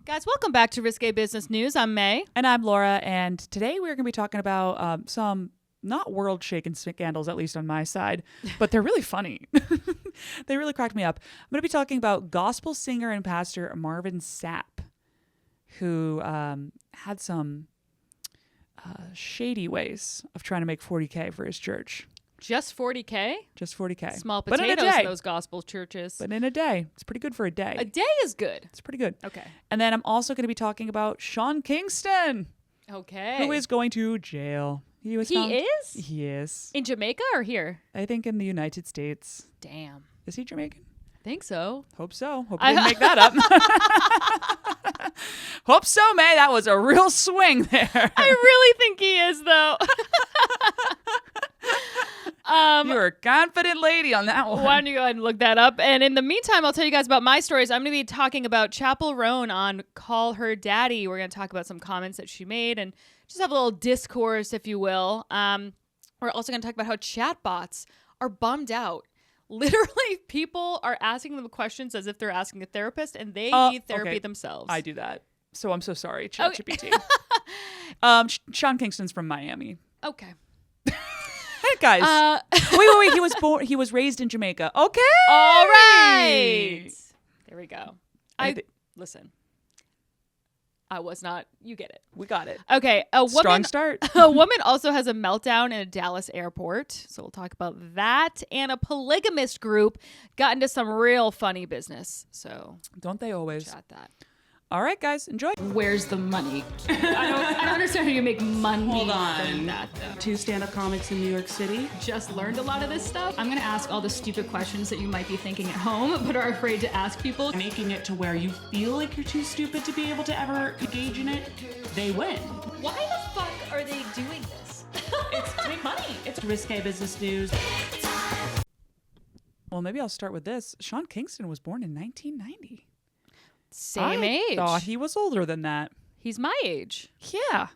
Guys, welcome back to Risque Business News. I'm May. And I'm Laura. And today we're going to be talking about some not world-shaking scandals, at least on my side, but they're really funny. They really cracked me up. I'm going to be talking about gospel singer and pastor Marvin Sapp, who had some shady ways of trying to make $40K for his church. Just $40K? Just $40K. Small potatoes in those gospel churches. But in a day. It's pretty good for a day. A day is good. It's pretty good. Okay. And then I'm also going to be talking about Sean Kingston. Okay. Who is going to jail. He is? He is. In Jamaica or here? I think in the United States. Damn. Is he Jamaican? I think so. Hope so. Hope I didn't make that up. Hope so, May. That was a real swing there. I really think he is, though. You're a confident lady on that one. Why don't you go ahead and look that up? And in the meantime, I'll tell you guys about my stories. I'm going to be talking about Chappell Roan on Call Her Daddy. We're going to talk about some comments that she made and just have a little discourse, if you will. We're also going to talk about how chatbots are bummed out. Literally, people are asking them questions as if they're asking a therapist, and they need therapy themselves. I do that. So I'm so sorry, ChatGPT. Sean Kingston's from Miami. Okay. Hey guys, wait. He was raised in Jamaica. Okay. All right. There we go. Listen. I was not. You get it. We got it. Okay. Strong start. A woman also has a meltdown in a Dallas airport. So we'll talk about that. And a polygamist group got into some real funny business. So don't they always? Chat that. All right, guys, enjoy. Where's the money? I don't understand how you make money. Hold on. From that, though. 2 stand-up comics in New York City. Just learned a lot of this stuff. I'm going to ask all the stupid questions that you might be thinking at home, but are afraid to ask people. Making it to where you feel like you're too stupid to be able to ever engage in it, they win. Why the fuck are they doing this? It's to make money. It's risque business news. Well, maybe I'll start with this. Sean Kingston was born in 1990. Same age. I thought he was older than that. He's my age. Yeah.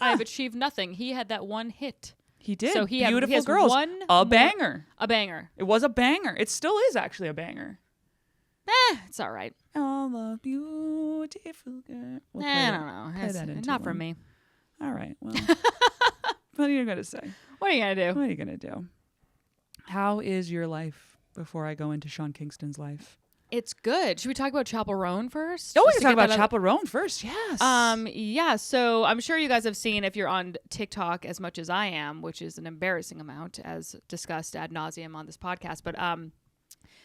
I have achieved nothing. He had that one hit. He did. So he Beautiful has Girls. A banger. A banger. It was a banger. It still is actually a banger. It's all right. All the beautiful girl. I don't know. It's not for me. All right. Well, what are you going to say? What are you going to do? What are you going to do? How is your life before I go into Sean Kingston's life? It's good. Should we talk about Chappell Roan first? Oh, we can talk about Chappell Roan first. Yes. Yeah. So I'm sure you guys have seen, if you're on TikTok as much as I am, which is an embarrassing amount, as discussed ad nauseum on this podcast. But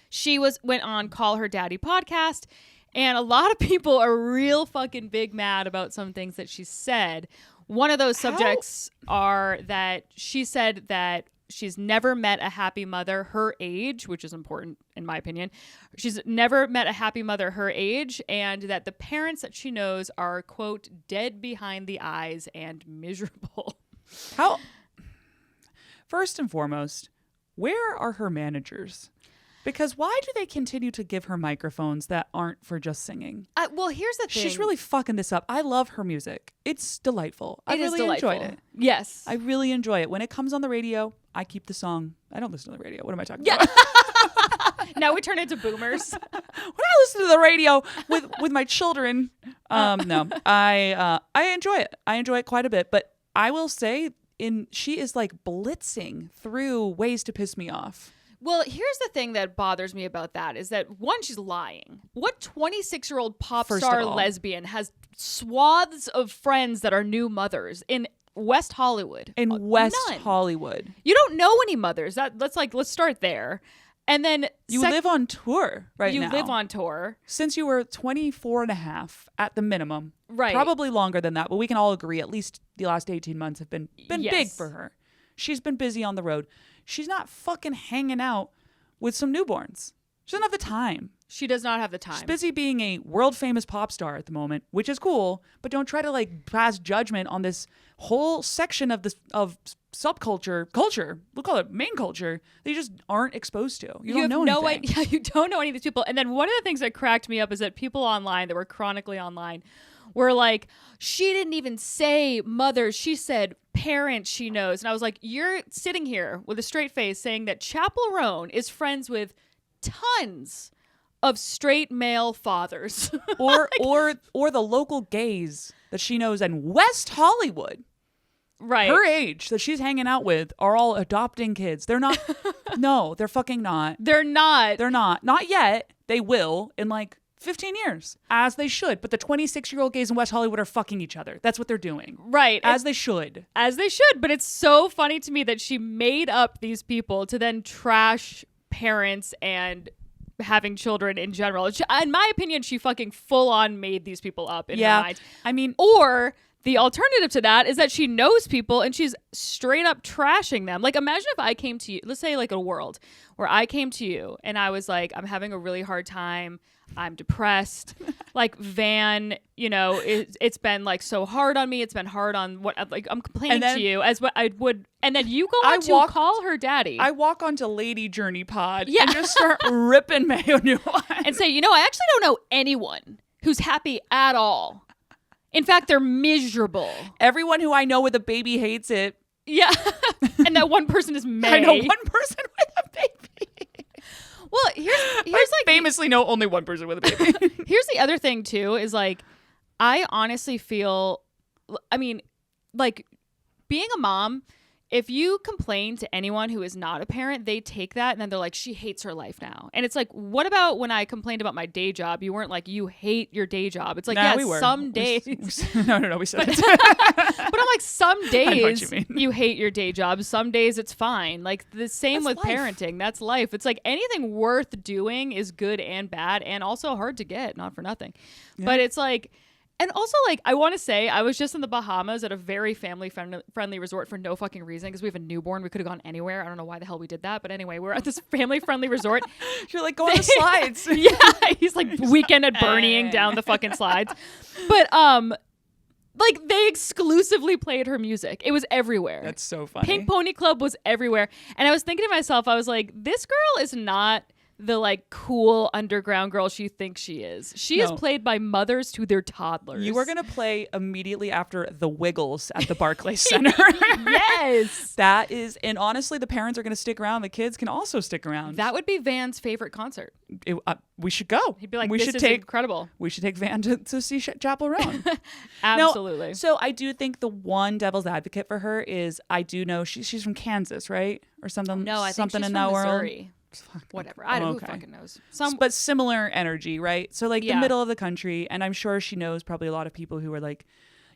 she went on Call Her Daddy podcast, and a lot of people are real fucking big mad about some things that she said. One of those subjects are that she said that she's never met a happy mother her age, which is important in my opinion. She's never met a happy mother her age, and that the parents that she knows are, quote, dead behind the eyes and miserable. How? First and foremost, where are her managers? Because why do they continue to give her microphones that aren't for just singing? Well, here's the thing. She's really fucking this up. I love her music. It's delightful. I really enjoyed it. Yes. I really enjoy it. When it comes on the radio, I keep the song. I don't listen to the radio. What am I talking about? Now we turn into boomers. When I listen to the radio with my children, no, I enjoy it. I enjoy it quite a bit. But I will say, she is like blitzing through ways to piss me off. Well, here's the thing that bothers me about that is that, one, she's lying. What 26-year-old pop star lesbian has swaths of friends that are new mothers in West Hollywood? Hollywood. You don't know any mothers. Let's start there. And then you live on tour now. You live on tour. Since you were 24 and a half at the minimum. Right. Probably longer than that, but we can all agree at least the last 18 months have been big for her. She's been busy on the road. She's not fucking hanging out with some newborns. She doesn't have the time. She does not have the time. She's busy being a world famous pop star at the moment, which is cool, but don't try to pass judgment on this whole section of subculture, we'll call it main culture, that you just aren't exposed to. You don't know anything. Yeah, you don't know any of these people. And then one of the things that cracked me up is that people online that were chronically online were like, she didn't even say mother, she said parents she knows. And I was like, you're sitting here with a straight face saying that Chappell Roan is friends with tons of straight male fathers. or the local gays that she knows in West Hollywood. Right. Her age that she's hanging out with are all adopting kids. They're not. No, they're fucking not. They're not. They're not. Not yet. They will in like 15 years, as they should. But the 26-year-old gays in West Hollywood are fucking each other. That's what they're doing. Right. As they should. As they should. But it's so funny to me that she made up these people to then trash parents and having children in general. In my opinion, she fucking full on made these people up in her mind. I mean, or the alternative to that is that she knows people and she's straight up trashing them. Like, imagine if I came to you, let's say like a world where I came to you and I was like, I'm having a really hard time. I'm depressed. Like, Van, you know, it's been like so hard on me. It's been hard on what, like, I'm complaining to you as what I would. And then you go on to call her daddy. I walk onto Lady Journey Pod and just start ripping Mayo New and say, you know, I actually don't know anyone who's happy at all. In fact, they're miserable. Everyone who I know with a baby hates it. Yeah. And that one person is May. I know one person with a baby. Well, here's I like famously know only one person with a baby. Here's the other thing too is like, I honestly feel, I mean, like, being a mom, if you complain to anyone who is not a parent, they take that and then they're like, she hates her life now. And it's like, what about when I complained about my day job? You weren't like, you hate your day job. It's like, nah, yeah, we were. some days. No, we said it. But I'm like, some days you hate your day job. Some days it's fine. Like, the same That's with life. parenting. That's life. It's like anything worth doing is good and bad and also hard to get, not for nothing. Yeah. But it's like, and also, like, I want to say, I was just in the Bahamas at a very family-friendly resort for no fucking reason because we have a newborn. We could have gone anywhere. I don't know why the hell we did that. But anyway, we're at this family-friendly resort. You're like, go on the slides. Yeah, he's like weekend at Bernieing down the fucking slides. But, like, they exclusively played her music. It was everywhere. That's so funny. Pink Pony Club was everywhere. And I was thinking to myself, I was like, this girl is not the like cool underground girl she thinks she is. She is played by mothers to their toddlers. You are going to play immediately after The Wiggles at the Barclays Center. Yes. That is, and honestly, the parents are going to stick around. The kids can also stick around. That would be Van's favorite concert. We should go. He'd be like, this is incredible. We should take Van to see Chappell Roan. Absolutely. No, so I do think the one devil's advocate for her is, I do know she's from Kansas, right? Or something. No, I think something she's in from that Missouri. world. Whatever. I don't know. Who fucking knows. But similar energy, right? So like the middle of the country, and I'm sure she knows probably a lot of people who are like,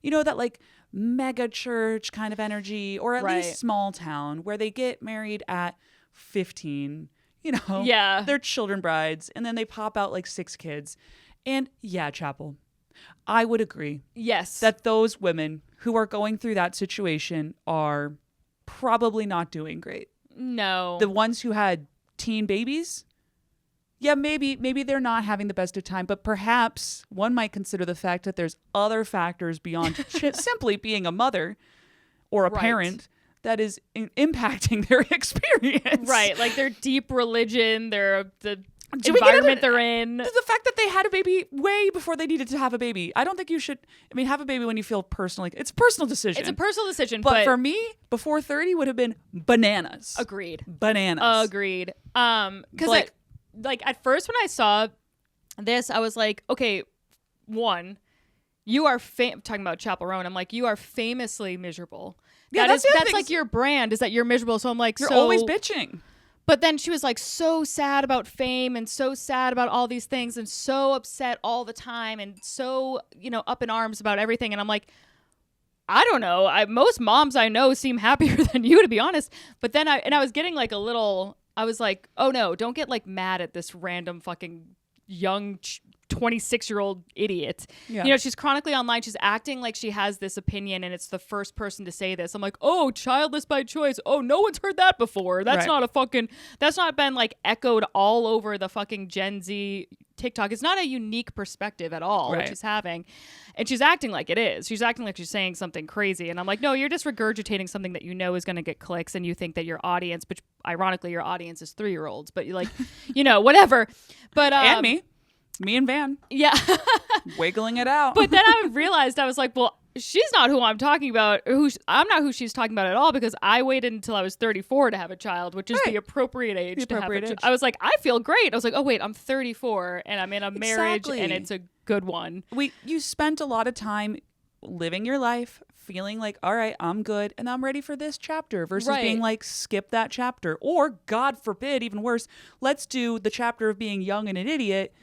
you know, that like mega church kind of energy, or at least small town where they get married at 15, you know, they're children brides, and then they pop out like 6 kids. And yeah, Chappell, I would agree. Yes. That those women who are going through that situation are probably not doing great. No. The ones who had teen babies, maybe they're not having the best of time, but perhaps one might consider the fact that there's other factors beyond simply being a mother or a parent that is impacting their experience. Right, like their deep religion, the environment they're in. The fact that they had a baby way before they needed to have a baby. I don't think you should, have a baby when you feel personally. It's a personal decision. It's a personal decision. But for me, before 30 would have been bananas. Agreed. Bananas. Agreed. Because like at first when I saw this, I was like, okay, one, you are talking about Chappell Roan. I'm like, you are famously miserable. Yeah, that's like your brand, is that you're miserable. So I'm like, you're always bitching. But then she was like so sad about fame and so sad about all these things and so upset all the time and so, you know, up in arms about everything. And I'm like, I don't know. Most moms I know seem happier than you, to be honest. But then I was getting like I was like, oh no, don't get like mad at this random fucking young 26-year-old idiot. Yeah. You know, she's chronically online. She's acting like she has this opinion and it's the first person to say this. I'm like, oh, childless by choice. Oh, no one's heard that before. That's not been like echoed all over the fucking Gen Z TikTok. It's not a unique perspective at all, what she's having. And she's acting like it is. She's acting like she's saying something crazy. And I'm like, no, you're just regurgitating something that you know is going to get clicks and you think that your audience, but ironically your audience is 3-year-olds, but you like, you know, whatever. But and me and Van. Yeah. Wiggling it out. But then I realized, I was like, well, she's not who I'm talking about. I'm not who she's talking about at all, because I waited until I was 34 to have a child, which is the appropriate age to have a child. I was like, I feel great. I was like, oh wait, I'm 34 and I'm in a marriage and it's a good one. You spent a lot of time living your life, feeling like, all right, I'm good and I'm ready for this chapter, versus being like, skip that chapter. Or God forbid, even worse, let's do the chapter of being young and an idiot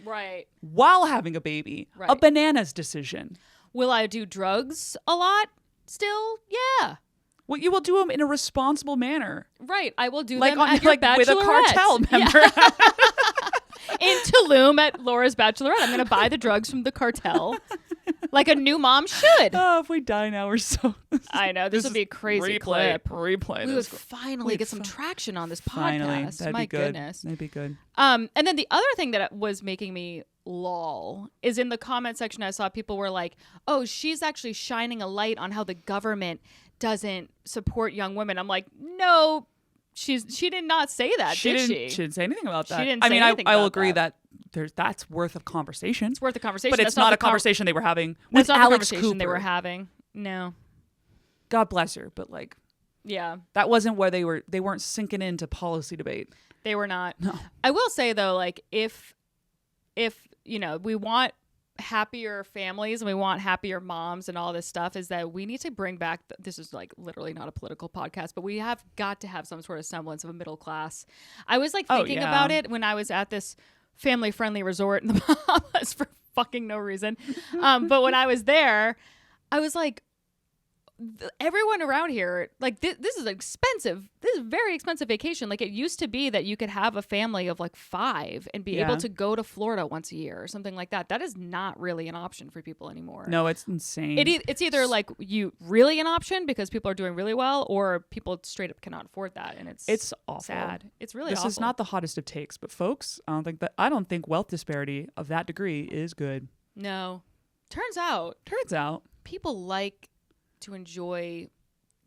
while having a baby. A bananas decision. Will I do drugs a lot still? Yeah. Well, you will do them in a responsible manner. Right. I will do like them at your bachelorette. With a cartel member. In Tulum at Laura's bachelorette. I'm going to buy the drugs from the cartel. Like a new mom should. Oh, if we die now, we're so... I know. This would be a crazy clip. Replay we would finally get some traction on this podcast. That'd My be good. goodness. That'd be good. And then the other thing that was making me lol is in the comment section. I saw people were like, oh, she's actually shining a light on how the government doesn't support young women. I'm like, no, she did not say that, did she? She didn't say anything about that. She didn't say anything I will agree that that's worth a conversation. It's worth a conversation. But it's not a conversation they were having with Alex conversation Cooper. They were having. No. God bless her, but like, yeah, that wasn't where they weren't sinking into policy debate. They were not. No. I will say though, like if you know, we want happier families and we want happier moms and all this stuff, is that we need to bring back this is like literally not a political podcast, but we have got to have some sort of semblance of a middle class. I was like thinking about it when I was at this family friendly resort in the Bahamas for fucking no reason. But when I was there, I was like, everyone around here, like this is expensive. This is a very expensive vacation. Like it used to be that you could have a family of like 5 and be able to go to Florida once a year or something like that. That is not really an option for people anymore. No, it's insane. It's either like really an option because people are doing really well, or people straight up cannot afford that, and it's awful. Sad. It's really this awful. Is not the hottest of takes, but folks, I don't think wealth disparity of that degree is good. No, turns out people like to enjoy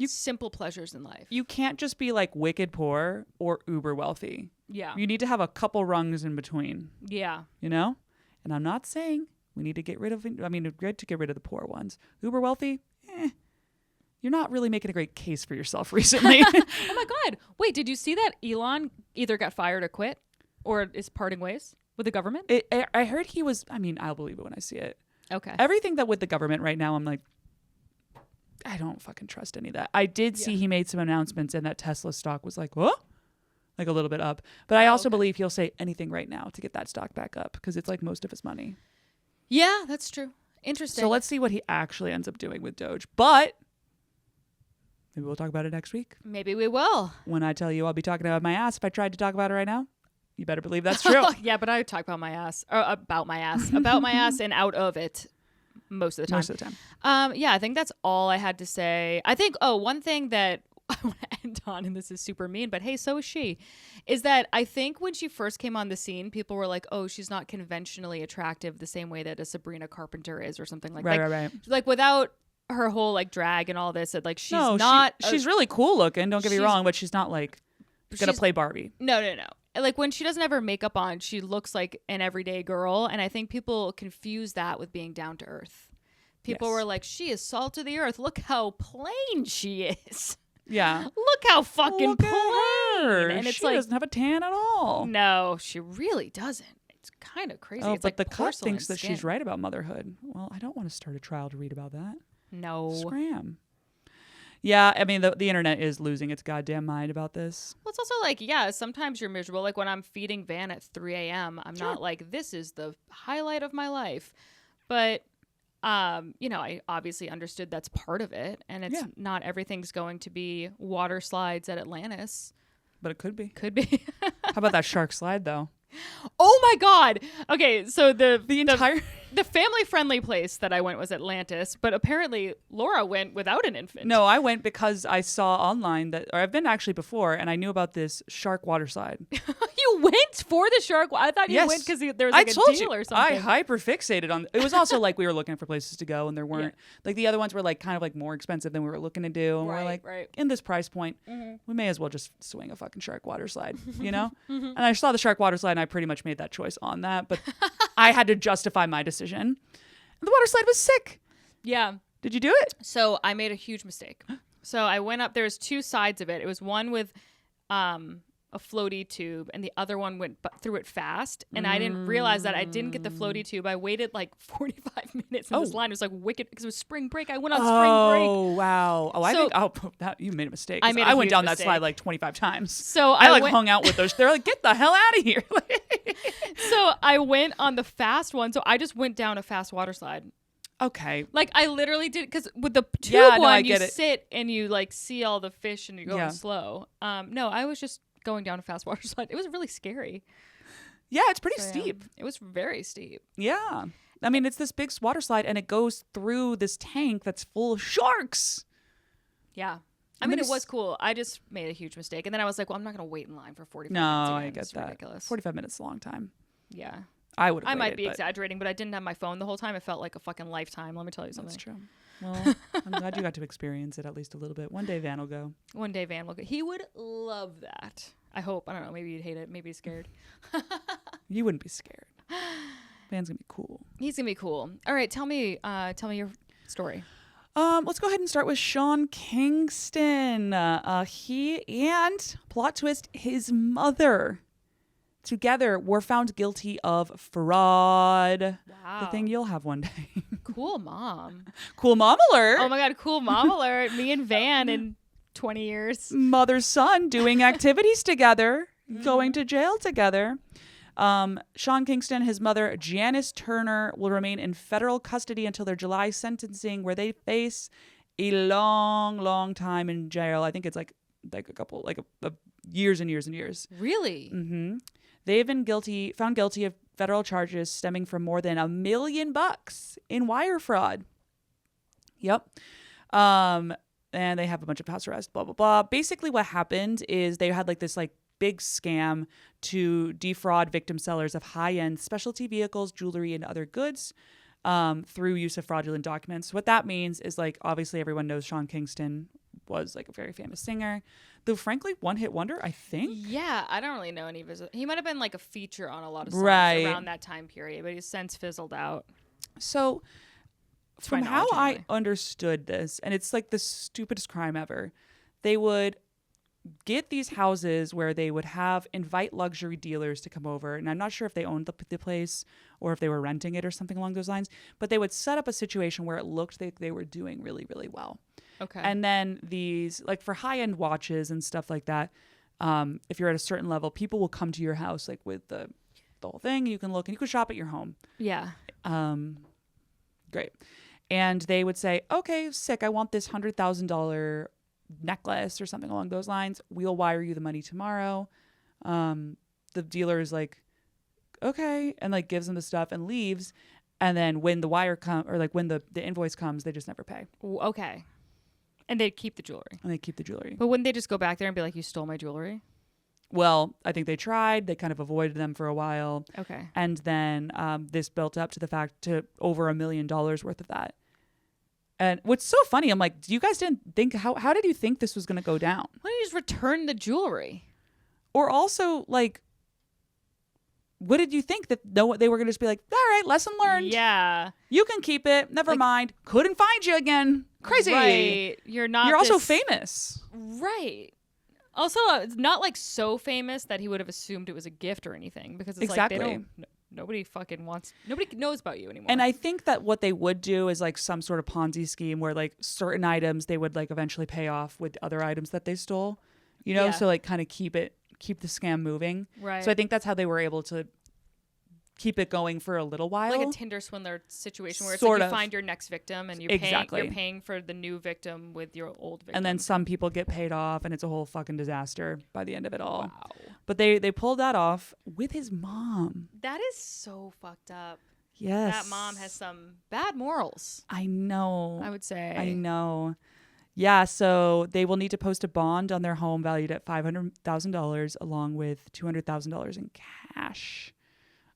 simple pleasures in life. You can't just be like wicked poor or uber wealthy. Yeah. You need to have a couple rungs in between. Yeah. You know? And I'm not saying we need to get rid of, good to get rid of the poor ones. Uber wealthy, you're not really making a great case for yourself recently. Oh my God. Wait, did you see that Elon either got fired or quit or is parting ways with the government? I heard he was, I'll believe it when I see it. Okay. Everything that with the government right now, I'm like, I don't fucking trust any of that. I did see he made some announcements and that Tesla stock was like, what? Like a little bit up. But I also believe he'll say anything right now to get that stock back up because it's like most of his money. Yeah, that's true. Interesting. So let's see what he actually ends up doing with Doge. But maybe we'll talk about it next week. Maybe we will. When I tell you I'll be talking about my ass if I tried to talk about it right now, you better believe that's true. Yeah, but I talk about my ass. Or about my ass. About my ass and out of it. Most of the time. Yeah, I think that's all I had to say. I think, one thing that I want to end on, and this is super mean, but hey, so is she, is that I think when she first came on the scene, people were like, oh, she's not conventionally attractive the same way that a Sabrina Carpenter is or something like that. Right. Like without her whole like drag and all this, like she's she's really cool looking, don't get me wrong, but she's not like gonna play Barbie. No. Like when she doesn't have her makeup on, she looks like an everyday girl. And I think people confuse that with being down to earth. People were like, she is salt of the earth. Look how plain she is. Yeah. Look how fucking plain. And it's she doesn't have a tan at all. No, she really doesn't. It's kind of crazy. Oh, it's but like the cut thinks that skin. she's right about motherhood. Well, I don't want to start a trial to read about that. No. Scram. Yeah, the internet is losing its goddamn mind about this. Well, it's also like, sometimes you're miserable. Like when I'm feeding Van at 3 a.m., I'm not like, this is the highlight of my life. But, I obviously understood that's part of it. And it's not everything's going to be water slides at Atlantis. But it could be. Could be. How about that shark slide, though? Oh, my God. Okay, so the entire... The family-friendly place that I went was Atlantis, but apparently Laura went without an infant. No, I went because I saw online or I've been actually before, and I knew about this shark water slide. You went for the shark? I thought you went because there was like a deal or something. I hyper-fixated on it. Was also like we were looking for places to go, and there weren't. Like the other ones were like kind of like more expensive than we were looking to do, and we're like, in this price point, we may as well just swing a fucking shark water slide, you know? And I saw the shark water slide, and I pretty much made that choice on that, but I had to justify my decision. And the water slide was sick. Yeah. Did you do it? So I made a huge mistake. So I went up. There's two sides of it. It was one with a floaty tube, and the other one went through it fast. And I didn't realize that I didn't get the floaty tube. I waited like 45 minutes in this line. It was like wicked because it was spring break. I went on spring break. Oh, wow. Oh, I So- think you made a mistake. I made a I went huge down that mistake. slide like 25 times. So I like went, hung out with those. They're like, get the hell out of here. So I went on the fast one. So I just went down a fast water slide. Okay. Like I literally did because with the tube Yeah, no, one, I you get it. sit and you like see all the fish and you're going Yeah. slow. No, I was just going down a fast water slide. It was really scary. Yeah, it's pretty So, steep. It was very steep. Yeah. I mean, it's this big water slide and it goes through this tank that's full of sharks. Yeah. I And mean, then it was cool. I just made a huge mistake. And then I was like, well, I'm not going to wait in line for 45 No, minutes. I again. get It's that. ridiculous. 45 minutes is a long time. Yeah. I would have I might waited, be but exaggerating, but I didn't have my phone the whole time. It felt like a fucking lifetime. Let me tell you something. That's true. Well, I'm glad you got to experience it at least a little bit. One day Van will go. One day Van will go. He would love that. I hope. I don't know. Maybe he'd hate it. Maybe he's scared. You wouldn't be scared. Van's gonna be cool. He's going to be cool. All right. Tell me your story. Let's go ahead and start with Sean Kingston. He and, plot twist, his mother together were found guilty of fraud. Wow. The thing you'll have one day. Cool mom. Cool mom alert. Oh my God. Cool mom alert. Me and Van in 20 years. Mother son doing activities together, going to jail together. Sean Kingston, his mother, Janice Turner, will remain in federal custody until their July sentencing, where they face a long, long time in jail. I think it's like a couple, years and years and years. Really? Mm-hmm. They've been found guilty of federal charges stemming from more than $1 million in wire fraud. Yep. And they have a bunch of house arrests, blah, blah, blah. Basically what happened is they had like this like big scam to defraud victim sellers of high-end specialty vehicles, jewelry, and other goods through use of fraudulent documents. What that means is like, obviously everyone knows Sean Kingston was like a very famous singer, though frankly one-hit wonder, I think. Yeah, I don't really know any of his. He might have been like a feature on a lot of songs Right. around that time period, but he's since fizzled out. So To my from how knowledge, I anyway. understood this, and it's like the stupidest crime ever, they would get these houses where they would invite luxury dealers to come over. And I'm not sure if they owned the place or if they were renting it or something along those lines, but they would set up a situation where it looked like they were doing really, really well. Okay. And then these, like for high-end watches and stuff like that, if you're at a certain level, people will come to your house like with the whole thing. You can look and you can shop at your home. yeah. Great. And they would say, okay, sick, I want this $100,000 necklace or something along those lines. We'll wire you the money tomorrow. The dealer is like, okay, and like gives them the stuff and leaves. And then when the wire when the invoice comes, they just never pay. Okay. And they'd keep the jewelry. And they keep the jewelry. But wouldn't they just go back there and be like, you stole my jewelry? Well, I think they tried. They kind of avoided them for a while. Okay. And then this built up to over $1 million worth of that. And what's so funny, I'm like, you guys didn't think, how did you think this was going to go down? Why don't you just return the jewelry? Or also, like, what did you think that they were going to just be like, all right, lesson learned. Yeah. You can keep it. Never mind. Couldn't find you again. Crazy. Right. You're not. You're also this- famous. Right. Also, it's not like so famous that he would have assumed it was a gift or anything, because it's Exactly. like they don't. Nobody knows about you anymore. And I think that what they would do is like some sort of Ponzi scheme where like certain items they would like eventually pay off with other items that they stole, you know, Yeah. so like kind of keep the scam moving. Right. So I think that's how they were able to keep it going for a little while. like a Tinder swindler situation where it's Sort like you of. find your next victim and Exactly. you're paying for the new victim with your old victim. And then some people get paid off and it's a whole fucking disaster by the end of it all. Wow. But they pulled that off with his mom. That is so fucked up. Yes. That mom has some bad morals, I know. I would say. I know. Yeah, so they will need to post a bond on their home valued at $500,000 along with $200,000 in cash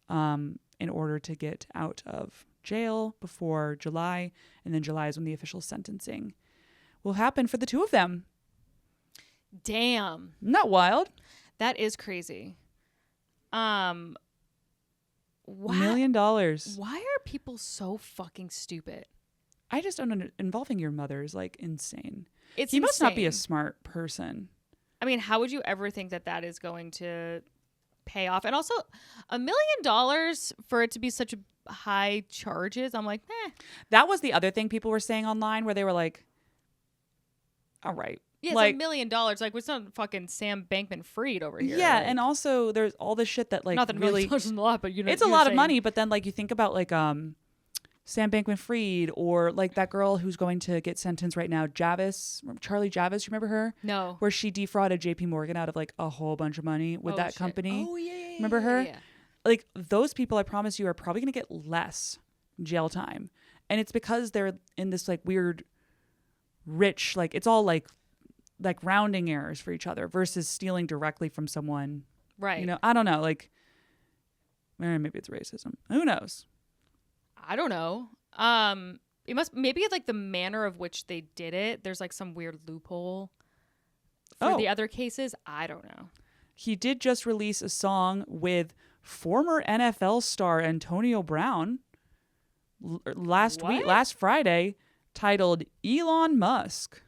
in order to get out of jail before July. And then July is when the official sentencing will happen for the two of them. Damn. Isn't that wild? That is crazy. $1 Why, million. why are people so fucking stupid? I just don't involving your mother is like insane. It's He must not be a insane. smart person. I mean, how would you ever think that that is going to pay off? And also, $1 million for it to be such a high charges. I'm like, That was the other thing people were saying online, where they were like, all right. yeah, it's like, $1 million. Like, it's not fucking Sam Bankman-Fried over here. Yeah, like, and also there's all this shit that like not that really $1 million is a lot, but it's a lot of money. But then like you think about like Sam Bankman-Fried, or like that girl who's going to get sentenced right now, Charlie Javis. You remember her? No. Where she defrauded JP Morgan out of like a whole bunch of money with that shit. company. Oh yeah. Remember her? Yeah. Like those people, I promise you, are probably going to get less jail time. And it's because they're in this like weird rich, like it's all like rounding errors for each other versus stealing directly from someone. Right. You know, I don't know. Like, maybe it's racism. Who knows? I don't know. It must maybe like the manner of which they did it. There's like some weird loophole for the other cases. I don't know. He did just release a song with former NFL star Antonio Brown last Friday, titled Elon Musk.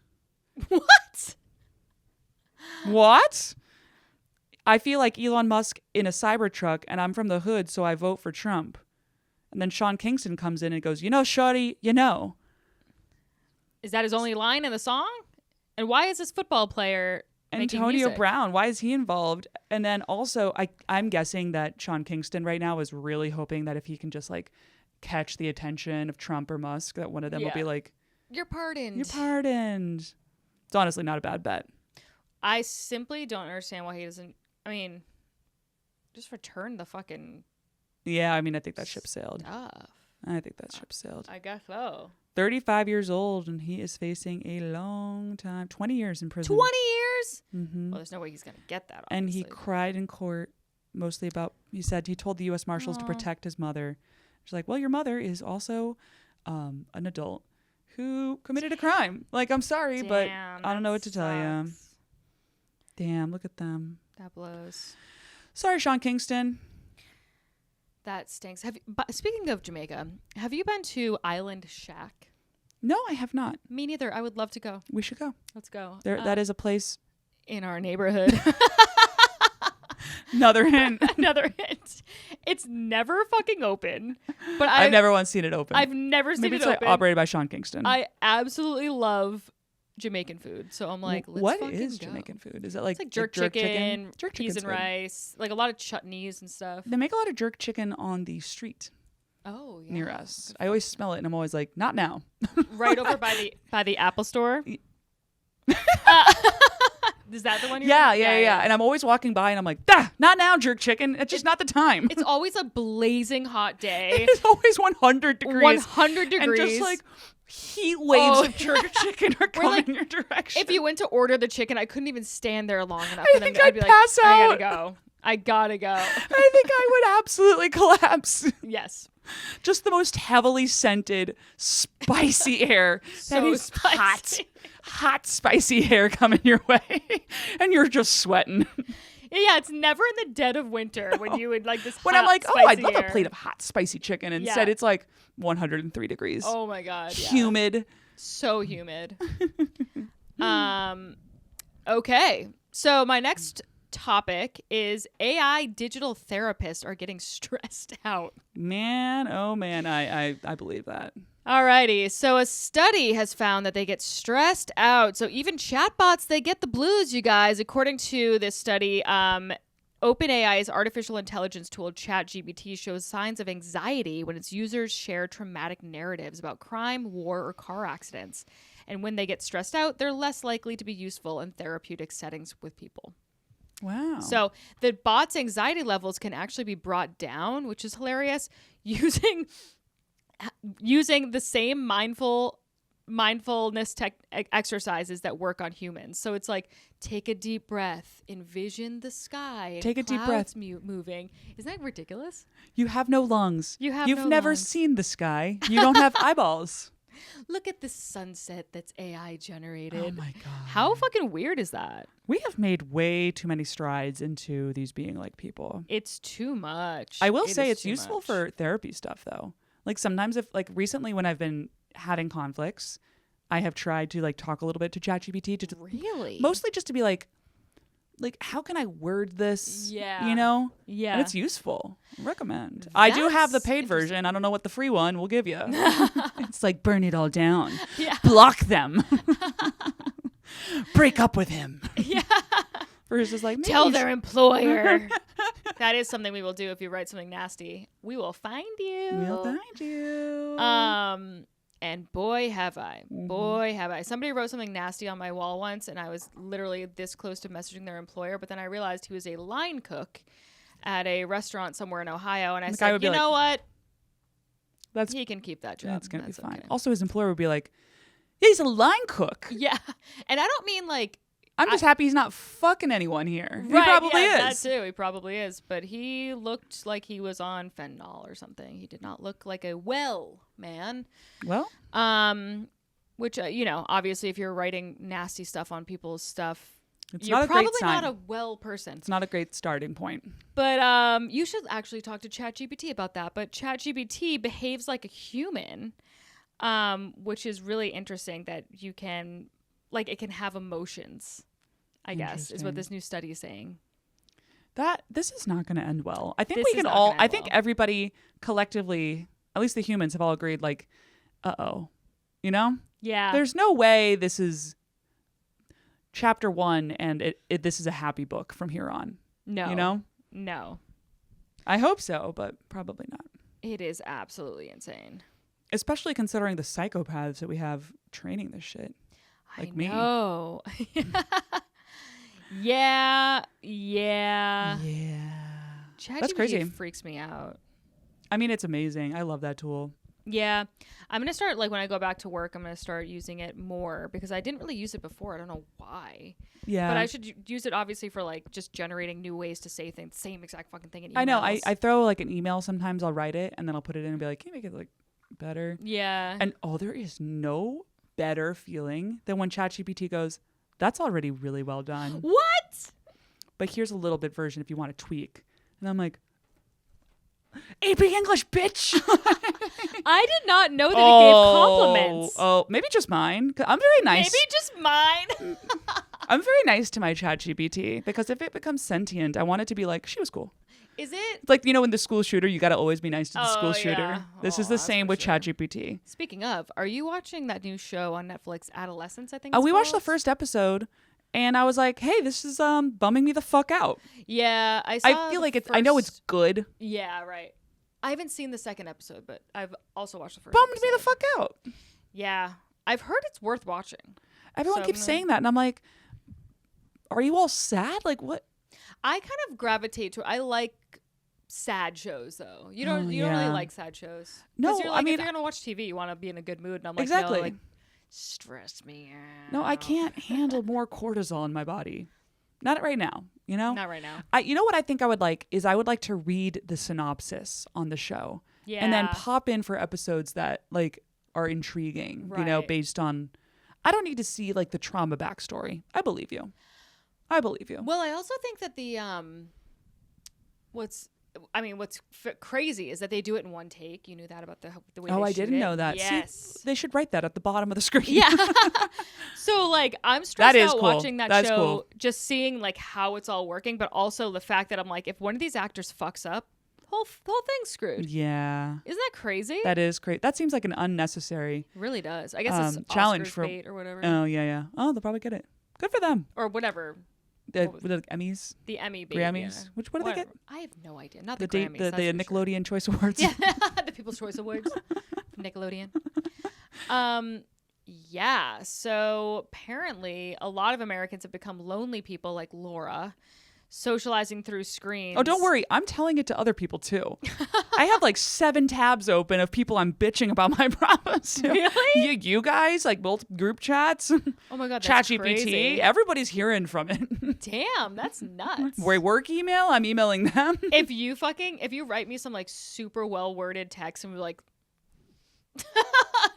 What? What? I feel like Elon Musk in a Cybertruck, and I'm from the hood, so I vote for Trump. And then Sean Kingston comes in and goes, shorty, Is that his only line in the song? And why is this football player making Antonio music? Brown, why is he involved? And then also, I'm guessing that Sean Kingston right now is really hoping that if he can just like catch the attention of Trump or Musk, that one of them will be like, You're pardoned. You're pardoned. It's honestly not a bad bet. I simply don't understand why he doesn't. I mean, just return the fucking Yeah, I mean, I think that ship sailed. stuff. I think that ship sailed. I guess so. 35 years old, and he is facing a long time, 20 years in prison. 20 years? Mm-hmm. Well, there's no way he's going to get that, And obviously. he cried in court mostly about, he said he told the U.S. Marshals to protect his mother. She's like, well, your mother is also an adult who committed a crime. Like, I'm sorry, but I don't know what to tell you. Damn, look at them. That blows. Sorry, Sean Kingston. That stinks. Speaking of Jamaica, have you been to Island Shack? No, I have not. Me neither. I would love to go. We should go. Let's go. That is a place. In our neighborhood. Another hint. Another hint. It's never fucking open. But I've never once seen it open. I've never seen Maybe it it's open. like operated by Sean Kingston. I absolutely love Jamaican food. So I'm like, let's what fucking is go. Jamaican food? Is it like, It's like jerk chicken, Jerk peas chicken's and good. rice, like a lot of chutneys and stuff. They make a lot of jerk chicken on the street Oh, yeah. near us. I always smell it, and I'm always like, not now. Right over by the Apple store. Is that the one you're Yeah. And I'm always walking by, and I'm like, not now, jerk chicken. It's just not the time. It's always a blazing hot day. It's always 100 degrees. 100 degrees. And just like heat waves of jerk chicken are coming like, in your direction. If you went to order the chicken, I couldn't even stand there long enough I for them. think I'd I'd be pass like, out. I gotta go. I think I would absolutely collapse. Yes. Just the most heavily scented, spicy air. So that is spicy. hot, spicy air coming your way. And you're just sweating. Yeah, it's never in the dead of winter when you would like this When hot, I'm like, spicy I'd love air. a plate of hot, spicy chicken. Instead, it's like 103 degrees. Oh my God. Yeah. Humid. So humid. Okay. So my next topic is AI digital therapists are getting stressed out. Man, oh man, I believe that. Alrighty, so a study has found that they get stressed out. So even chatbots, they get the blues, you guys. According to this study, OpenAI's artificial intelligence tool ChatGPT shows signs of anxiety when its users share traumatic narratives about crime, war, or car accidents. And when they get stressed out, they're less likely to be useful in therapeutic settings with people. Wow. So the bot's anxiety levels can actually be brought down, which is hilarious, using the same mindfulness exercises that work on humans. So it's like, take a deep breath, envision the sky, and Take a deep breath. moving. Isn't that ridiculous? You have no lungs. You've You've never lungs. seen the sky. You don't have eyeballs. Look at the sunset that's AI generated. Oh my God. How fucking weird is that? We have made way too many strides into these being like people. It's too much. I will It say is it's too useful much. for therapy stuff though. Like sometimes if like recently when I've been having conflicts, I have tried to like talk a little bit to ChatGPT to Really? mostly just to be like how can I word this? Yeah. You know? Yeah. And it's useful. Recommend. I do have the That's paid version. I don't know what the free one will give you. interesting. It's like burn it all down. Yeah. Block them. Break up with him. Yeah. Versus like Tell their employer. That is something we will do if you write something nasty. We will find you. We'll find you. And boy have I. Boy have I. Somebody wrote something nasty on my wall once, and I was literally this close to messaging their employer, but then I realized he was a line cook at a restaurant somewhere in Ohio, and I said, you know what? He can keep that job. That's gonna be fine. Okay. Also, his employer would be like, yeah, he's a line cook. Yeah. And I don't mean like I'm just happy he's not fucking anyone here. Right, he probably yeah, is. that too. He probably is. But he looked like he was on fentanyl or something. He did not look like a well man. Well, Which you know, obviously, if you're writing nasty stuff on people's stuff, it's you're not a probably great sign. not a well person. It's not a great starting point. But you should actually talk to ChatGPT about that. But ChatGPT behaves like a human, which is really interesting. That you can. Like it can have emotions, I guess, is what this new study is saying. This is not going to end well. I think This we is can not all, gonna I end think well. everybody collectively, at least the humans have all agreed like, you know, Yeah. there's no way this is chapter 1 and this is a happy book from here on. No. You know? No. I hope so, but probably not. It is absolutely insane. Especially considering the psychopaths that we have training this shit. Like me. Oh. Yeah. Yeah. ChatGPT That's crazy. freaks me out. I mean, it's amazing. I love that tool. Yeah. I'm going to start, like, when I go back to work, I'm going to start using it more because I didn't really use it before. I don't know why. Yeah. But I should use it, obviously, for, like, just generating new ways to say things. Same exact fucking thing in emails. I know. I throw, like, an email sometimes. I'll write it, and then I'll put it in and be like, can you make it, like, better? Yeah. And, there is no better feeling than when ChatGPT goes, that's already really well done. What? But here's a little bit version if you want to tweak. And I'm like, AP English, bitch. I did not know that it gave compliments. Oh, maybe just mine. 'Cause I'm very nice. Maybe just mine. I'm very nice to my ChatGPT because if it becomes sentient, I want it to be like, she was cool. Is it? It's like, in the school shooter, you got to always be nice to the Oh, school shooter. yeah. This is Oh, the that's same for with sure. ChatGPT. Speaking of, are you watching that new show on Netflix, Adolescence, I think We watched the called? first episode and I was like, hey, this is bumming me the fuck out. Yeah, I saw I feel like I know it's first- good. Yeah, right. I haven't seen the second episode, but I've also watched the first Bummed me the episode. fuck out. Yeah. I've heard it's worth watching. Everyone So keeps I'm gonna- saying that. And I'm like, are you all sad? Like, what? I kind of gravitate to I like sad shows though. You don't Oh, you don't really yeah. like sad shows. No, 'Cause you're like, I mean- if you're gonna watch TV, you want to be in a good mood. And I'm like, Exactly. no, like stress me out. No, I can't handle more cortisol in my body. Not right now, Not right now. You know what I think I would like is I would like to read the synopsis on the show. Yeah. And then pop in for episodes that like are intriguing, Right. based on, I don't need to see like the trauma backstory. I believe you. Well, I also think that the what's crazy is that they do it in one take. You knew that about the way. Oh, they I shoot didn't it? know that. Yes. See, they should write that at the bottom of the screen. Yeah. So like I'm stressed That is out cool. watching that That's show, cool. just seeing like how it's all working, but also the fact that I'm like, if one of these actors fucks up, whole thing's screwed. Yeah. Isn't that crazy? That is great. That seems like an unnecessary It really does. I guess it's challenge Oscars for bait or whatever. Oh, yeah. Oh, they'll probably get it. Good for them. Or whatever. The What Emmys, The Emmy bait. Grammys. Yeah. What do they get? Whatever. I have no idea. Not The the Grammys. the that's for sure. Nickelodeon Choice Awards. Yeah, the People's Choice Awards from Nickelodeon. Yeah. So apparently, a lot of Americans have become lonely people like Laura, socializing through screens. Oh, don't worry. I'm telling it to other people too. I have like 7 tabs open of people I'm bitching about my problems to. Really? You guys, like both group chats, Oh my god, that's ChatGPT. crazy. Everybody's hearing from it. Damn, that's nuts. Work email, I'm emailing them. If you write me some like super well worded text and be like,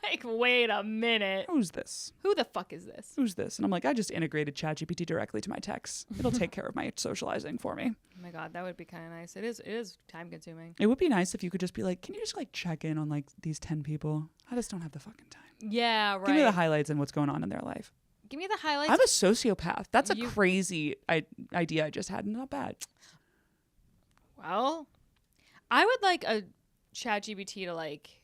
like, wait a minute, Who's this? who the fuck is this? Who's this? And I'm like, I just integrated ChatGPT directly to my texts. It'll take care of my socializing for me. Oh my god, that would be kind of nice. It is time consuming. It would be nice if you could just be like, can you just like check in on like these 10 people? I just don't have the fucking time. Yeah, right. Give me the highlights and what's going on in their life. Give me the highlights. I'm a sociopath. That's a crazy idea I just had. Not bad. Well, I would like a ChatGPT to like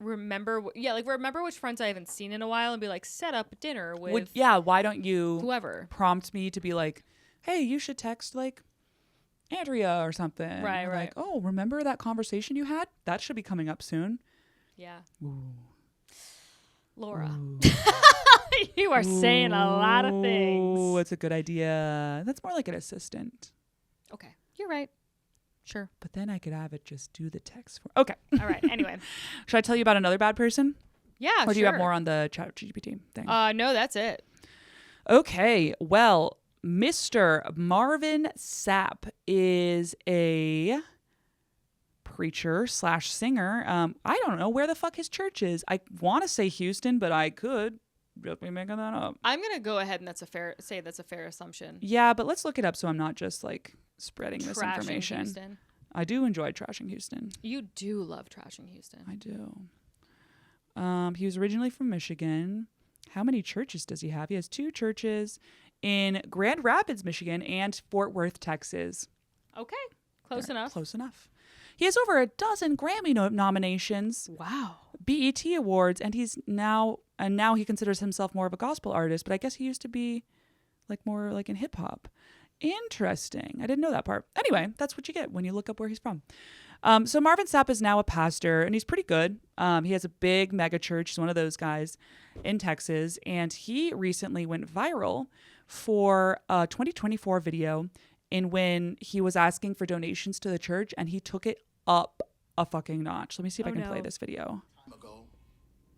remember which friends I haven't seen in a while and be like, set up dinner with why don't you whoever prompt me to be like, hey, you should text like Andrea or something. Right. Like, oh, remember that conversation you had? That should be coming up soon. Yeah. Ooh. Laura. Ooh. You are saying a lot of things. Oh, it's a good idea. That's more like an assistant. Okay. You're right. Sure. But then I could have it just do the text for. Okay. All right. Anyway. Should I tell you about another bad person? Yeah, Or do you have more on the ChatGPT thing? No, that's it. Okay. Well, Mr. Marvin Sapp is a preacher / singer. I don't know where the fuck his church is. I want to say Houston, but I could just be making that up. I'm gonna go ahead and that's a fair assumption. Yeah, but let's look it up so I'm not just like spreading Trashing misinformation. Houston. I do enjoy trashing Houston. You do love trashing Houston. I do. He was originally from Michigan. How many churches does he have? He has 2 churches in Grand Rapids, Michigan, and Fort Worth, Texas. Okay, close enough. Close enough. He has over a dozen Grammy nominations. Wow. BET awards, and now he considers himself more of a gospel artist, but I guess he used to be like more like in hip hop. Interesting. I didn't know that part. Anyway, that's what you get when you look up where he's from. So Marvin Sapp is now a pastor, and he's pretty good. He has a big mega church. He's one of those guys in Texas, and he recently went viral for a 2024 video in when he was asking for donations to the church, and he took it up a fucking notch. Let me see if I can play this video. Ago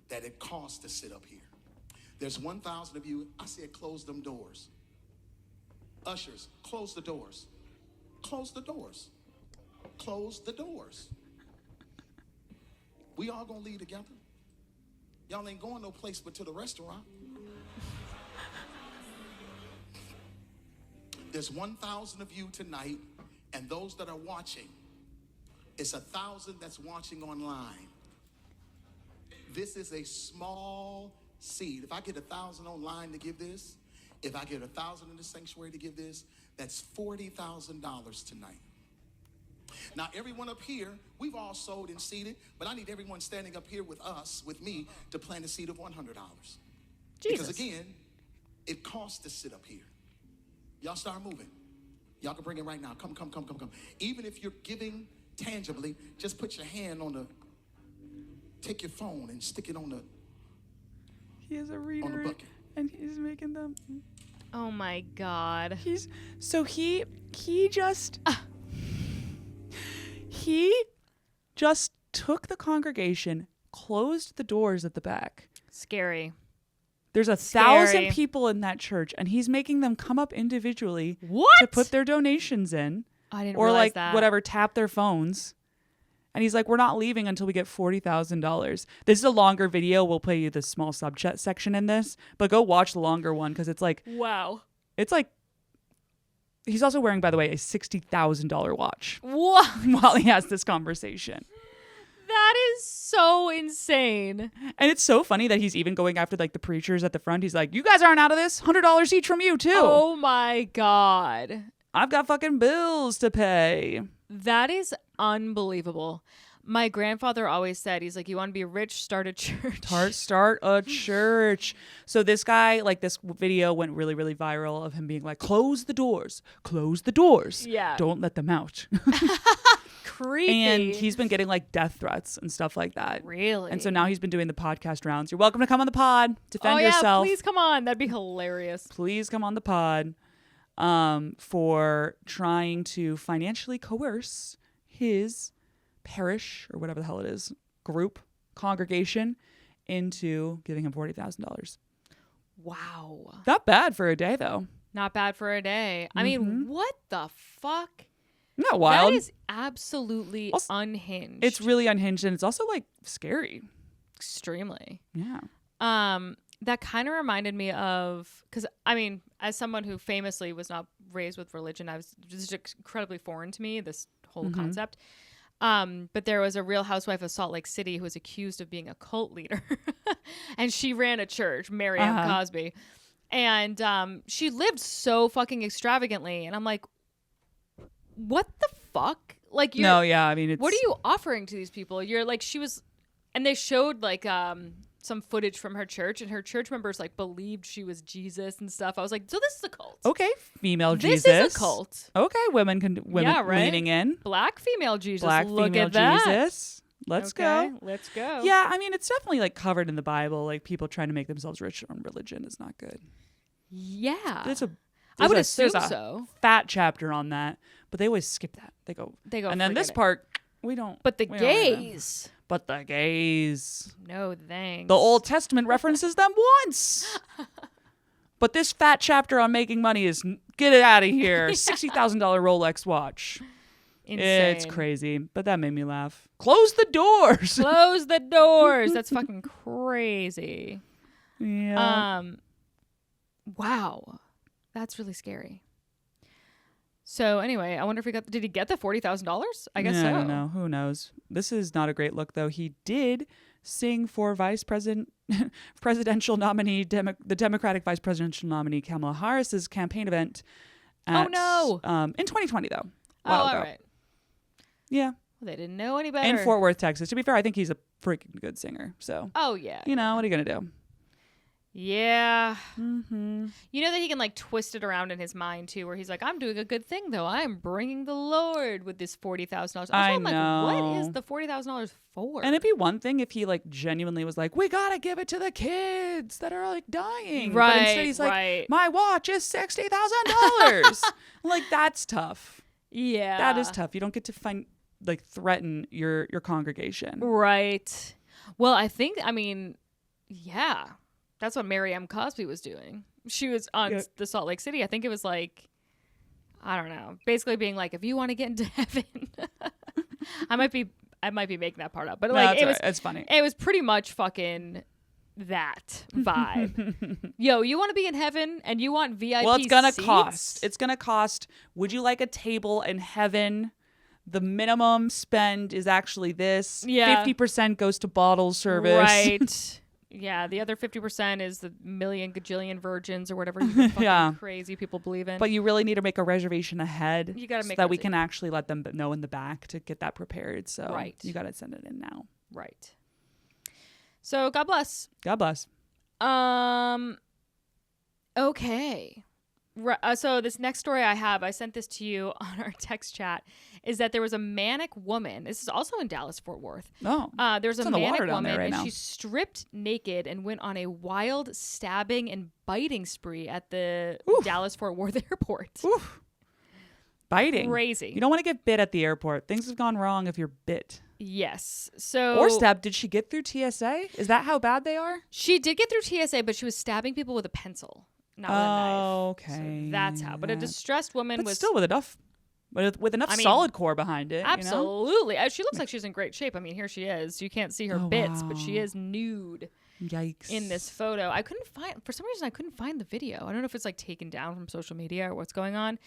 that it costs to sit up here. There's 1,000 of you. I said close them doors. Ushers, close the doors. Close the doors. Close the doors. We all gonna leave together. Y'all ain't going no place but to the restaurant. There's 1,000 of you tonight, and those that are watching, it's 1,000 that's watching online. This is a small seed. If I get 1,000 online to give this, if I get 1,000 in the sanctuary to give this, that's $40,000 tonight. Now, everyone up here, we've all sold and seeded, but I need everyone standing up here with us, with me, to plant a seed of $100. Because again, it costs to sit up here. Y'all start moving. Y'all can bring it right now. Come. Even if you're giving tangibly, just put your hand on take your phone and stick it on the He has a reader on the bucket. And he's making them. Oh my God. He just took the congregation, closed the doors at the back. Scary. There's 1,000 people in that church, and he's making them come up individually to put their donations in. I didn't or realize like that. whatever, tap their phones. And he's like, we're not leaving until we get $40,000. This is a longer video. We'll play you the small subchat section in this, but go watch the longer one because it's like, wow. It's like, he's also wearing, by the way, a $60,000 watch What? while he has this conversation. That is so insane. And it's so funny that he's even going after like the preachers at the front. He's like, you guys aren't out of this. $100 each from you too. Oh my God. I've got fucking bills to pay. That is unbelievable. My grandfather always said, he's like, you want to be rich, start a church. Start a church. So this guy, like this video went really, really viral of him being like, close the doors. Yeah. Don't let them out. Creepy. And he's been getting like death threats and stuff like that. Really? And so now he's been doing the podcast rounds. You're welcome to come on the pod. Defend yourself. Please come on. That'd be hilarious. Please come on the pod for trying to financially coerce his parish or whatever the hell it is, congregation into giving him $40,000. Wow. Not bad for a day though. Not bad for a day. I mean, what the fuck? Not wild. That is absolutely unhinged. It's really unhinged, and it's also like scary. Extremely. Yeah. That kind of reminded me of, because I mean, as someone who famously was not raised with religion, this is incredibly foreign to me, this whole concept. But there was a Real Housewife of Salt Lake City who was accused of being a cult leader. And she ran a church, Mary M. Cosby. And she lived so fucking extravagantly. And I'm like, what the fuck? Like, No, yeah, I mean, it's... What are you offering to these people? You're like, she was... And they showed, like, some footage from her church, and her church members, like, believed she was Jesus and stuff. I was like, so this is a cult. Okay, female Jesus. This is a cult. Okay, women leaning in. Black female Jesus. Black Look female at that. Jesus. Let's go. Let's go. Yeah, I mean, it's definitely, like, covered in the Bible. Like, people trying to make themselves rich on religion is not good. Yeah. I would assume there's a so. fat chapter on that, but they always skip that. They go. And then this part, we don't. But the gays. But the gays. No thanks. The Old Testament references them once. But this fat chapter on making money is get it out of here. $60,000 Rolex watch. Insane. It's crazy, but that made me laugh. Close the doors. Close the doors. That's fucking crazy. Yeah. Wow. That's really scary. So anyway, I wonder if did he get the $40,000? I guess so. I don't know. Who knows? This is not a great look, though. He did sing for presidential nominee, the Democratic vice presidential nominee Kamala Harris's campaign event. In 2020, though. All right. Yeah. Well, they didn't know any better. In Fort Worth, Texas. To be fair, I think he's a freaking good singer. So. Oh yeah. You know, what are you gonna do? Yeah. Mm-hmm. You know that he can like twist it around in his mind too, where he's like, I'm doing a good thing though. I'm bringing the Lord with this $40,000. I'm like, what is the $40,000 for? And it'd be one thing if he like genuinely was like, we gotta give it to the kids that are like dying. Right. But instead he's like, my watch is $60,000. Like, that's tough. Yeah. That is tough. You don't get to threaten your congregation. Right. Well, yeah. That's what Mary M. Cosby was doing. She was on the Salt Lake City. I think it was like, I don't know, basically being like, if you want to get into heaven, I might be making that part up, but like, it's funny. It was pretty much fucking that vibe. Yo, you want to be in heaven and you want VIP Well, it's gonna seats? cost. It's gonna cost. Would you like a table in heaven? The minimum spend is actually this. Yeah. 50% goes to bottle service. Right. Yeah, the other 50% is the million gajillion virgins or whatever you fucking crazy people believe in. But you really need to make a reservation ahead. You gotta make so that we can actually let them know in the back to get that prepared. So you got to send it in now. Right. So God bless. God bless. Okay. So this next story I sent this to you on our text chat, is that there was a manic woman. This is also in Dallas, Fort Worth. Oh. There's a manic woman, and she stripped naked and went on a wild stabbing and biting spree at the Dallas Fort Worth airport. Oof. Biting. Crazy. You don't want to get bit at the airport. Things have gone wrong if you're bit. Yes. So or stabbed. Did she get through TSA? Is that how bad they are? She did get through TSA, but she was stabbing people with a pencil. Not with a knife. Okay. So that's how. But a distressed woman was still with enough solid core behind it. Absolutely. You know? She looks like she's in great shape. I mean, here she is. You can't see her bits, but she is nude. Yikes. In this photo. For some reason I couldn't find the video. I don't know if it's like taken down from social media or what's going on.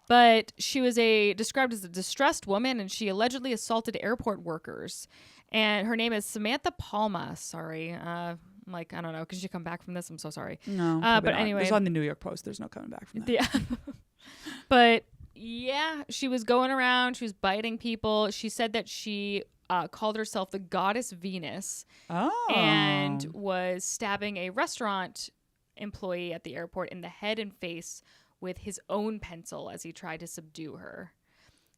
But she was described as a distressed woman, and she allegedly assaulted airport workers. And her name is Samantha Palma. Sorry. Like, I don't know. Could you come back from this? I'm so sorry. No, but not. Anyway. It was on the New York Post. There's no coming back from that. Yeah. But yeah, she was going around. She was biting people. She said that she called herself the goddess Venus. Oh. And was stabbing a restaurant employee at the airport in the head and face with his own pencil as he tried to subdue her.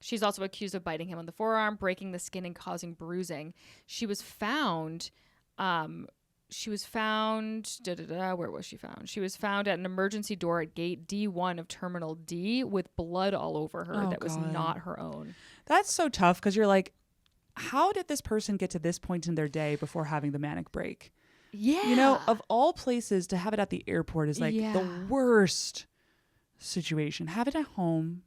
She's also accused of biting him on the forearm, breaking the skin, and causing bruising. She was found... Where was she found? She was found at an emergency door at gate D1 of Terminal D with blood all over her was not her own. That's so tough because you're like, how did this person get to this point in their day before having the manic break? Yeah. You know, of all places to have it at the airport is like the worst situation. Have it at home.